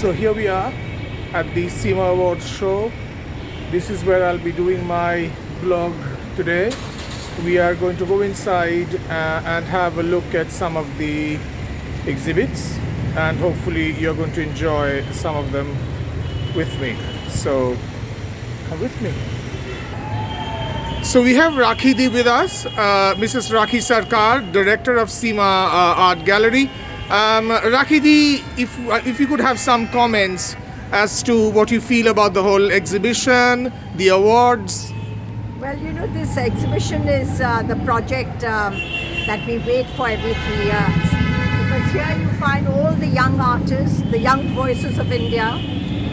So here we are at the CIMA Awards show. This is where I'll be doing my blog today. We are going to go inside and have a look at some of the exhibits, and hopefully you're going to enjoy some of them with me. So come with me. So we have Rakhi Di with us, Mrs. Rakhi Sarkar, Director of CIMA Art Gallery. Rakhi Di, if you could have some comments as to what you feel about the whole exhibition, the awards. Well, you know, this exhibition is the project that we wait for every 3 years. Because here you find all the young artists, the young voices of India,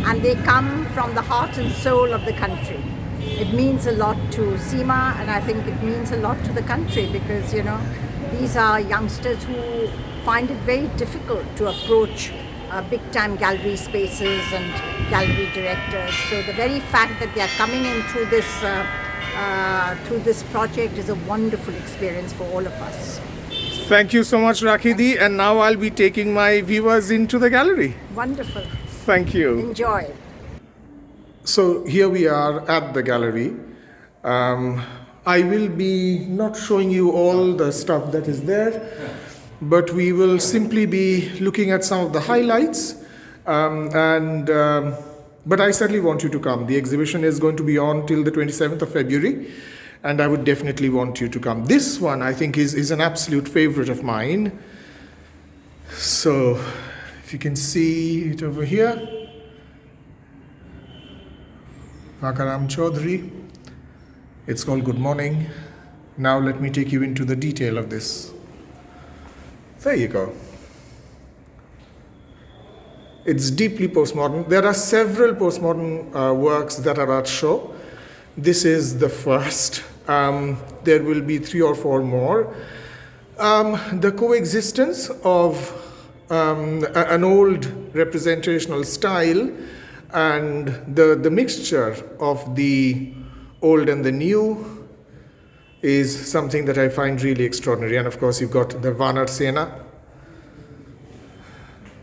and they come from the heart and soul of the country. It means a lot to CIMA, and I think it means a lot to the country because, you know, these are youngsters who find it very difficult to approach big-time gallery spaces and gallery directors. So the very fact that they are coming in through this project is a wonderful experience for all of us. Thank you so much, Rakhi Di. And now I'll be taking my viewers into the gallery. Wonderful. Thank you. Enjoy. So here we are at the gallery. I will be not showing you all the stuff that is there, but we will simply be looking at some of the highlights. But I certainly want you to come. The exhibition is going to be on till the 27th of February, and I would definitely want you to come. This one, I think, is an absolute favorite of mine. So if you can see it over here. Makaram Chaudhary. It's called Good Morning. Now let me take you into the detail of this. There you go. It's deeply postmodern. There are several postmodern works that are at show. This is the first. There will be 3 or 4 more. The coexistence of an old representational style and the mixture of the old and the new is something that I find really extraordinary. And of course, you've got the Vanar Sena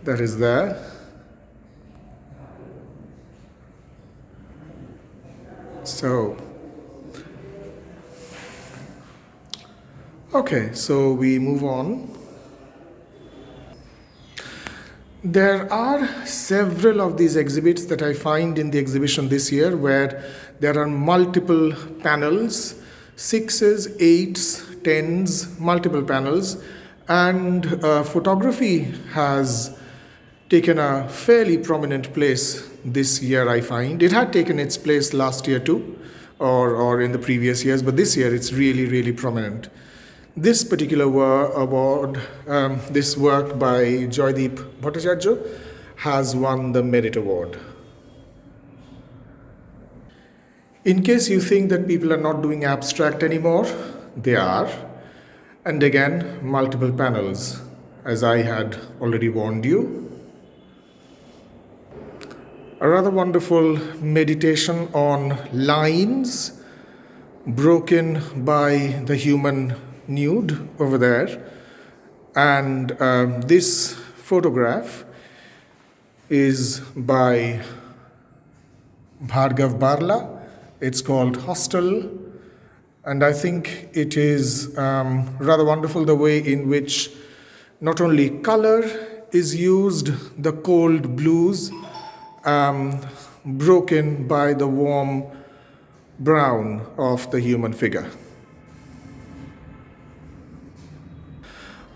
that is there. So, okay, so we move on. There are several of these exhibits that I find in the exhibition this year where there are multiple panels, 6s, 8s, 10s, multiple panels, and photography has taken a fairly prominent place this year, I find. It had taken its place last year too, or in the previous years, but this year it's really, really prominent. This particular award, this work by Joydeep Bhattacharya, has won the Merit Award. In case you think that people are not doing abstract anymore, they are. And again, multiple panels, as I had already warned you. A rather wonderful meditation on lines broken by the human nude over there. And this photograph is by Bhargav Barla. It's called Hostel, and I think it is rather wonderful the way in which not only color is used, the cold blues broken by the warm brown of the human figure.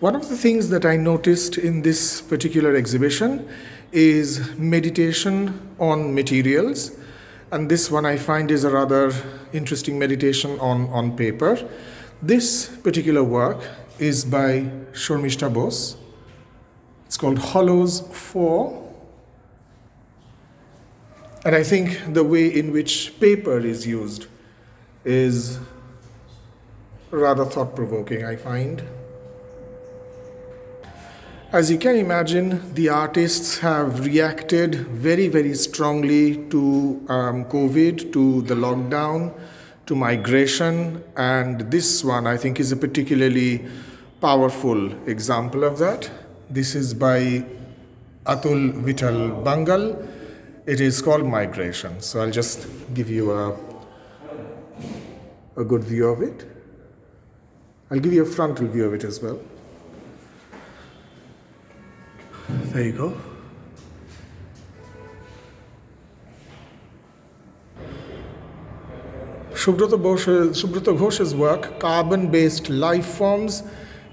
One of the things that I noticed in this particular exhibition is meditation on materials. And this one I find is a rather interesting meditation on paper. This particular work is by Shormishta Bose. It's called Hollows 4. And I think the way in which paper is used is rather thought-provoking, I find. As you can imagine, the artists have reacted very, very strongly to COVID, to the lockdown, to migration, and this one I think is a particularly powerful example of that. This is by Atul Vital Bangal. It is called Migration. So I'll just give you a good view of it. I'll give you a frontal view of it as well. There you go. Subrata Ghosh's work, carbon-based life forms,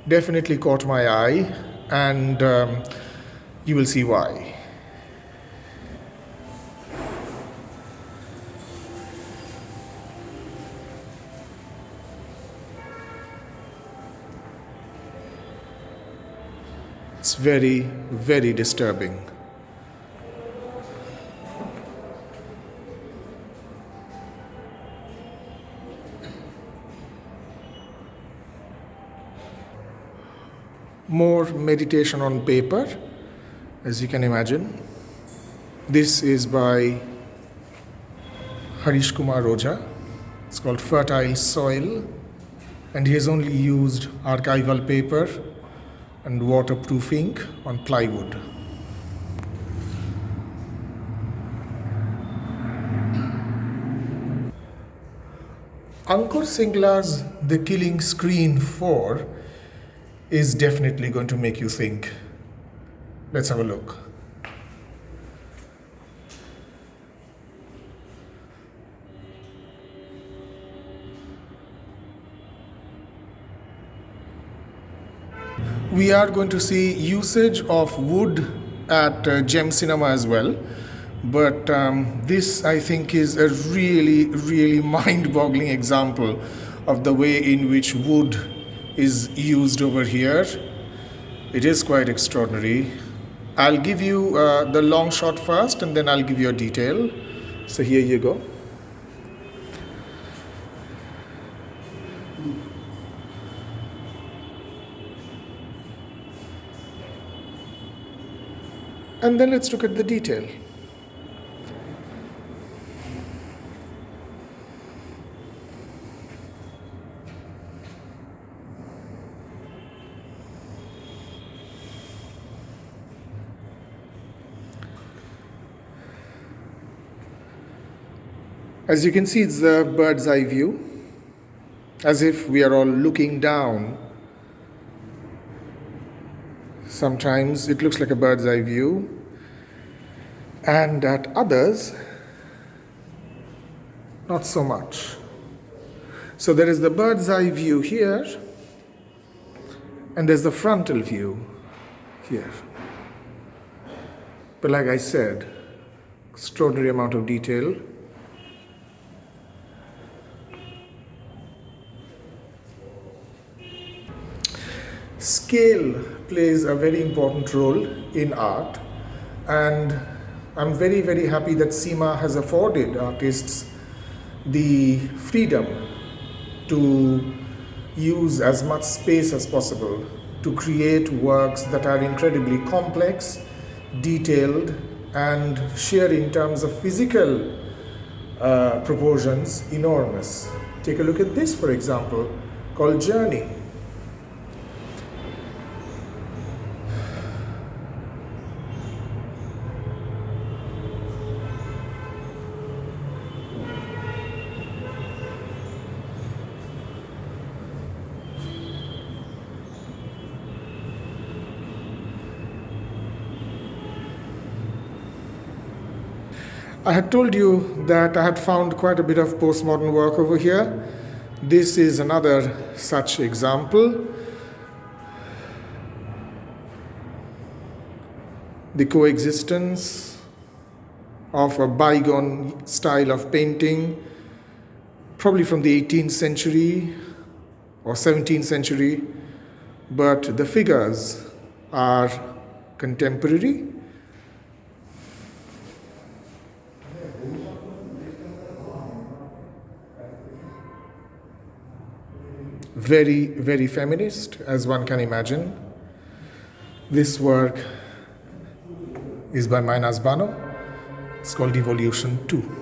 definitely caught my eye, and you will see why. It's very, very disturbing. More meditation on paper, as you can imagine. This is by Harish Kumar Roja. It's called Fertile Soil, and he has only used archival paper and waterproof ink on plywood. Ankur Singla's The Killing Screen 4 is definitely going to make you think. Let's have a look. We are going to see usage of wood at Gem Cinema as well, but this I think is a really, really mind-boggling example of the way in which wood is used over here. It is quite extraordinary. I'll give you the long shot first, and then I'll give you a detail. So here you go. And then let's look at the detail. As you can see, it's a bird's eye view, as if we are all looking down. Sometimes it looks like a bird's eye view, and at others, not so much. So there is the bird's eye view here, and there's the frontal view here. But like I said, extraordinary amount of detail. Scale plays a very important role in art, and I'm very, very happy that CIMA has afforded artists the freedom to use as much space as possible to create works that are incredibly complex, detailed, and sheer in terms of physical proportions, enormous. Take a look at this, for example, called Journey. I had told you that I had found quite a bit of postmodern work over here. This is another such example. The coexistence of a bygone style of painting, probably from the 18th century or 17th century, but the figures are contemporary. Very, very feminist, as one can imagine. This work is by Mainaz Bano. It's called Evolution 2.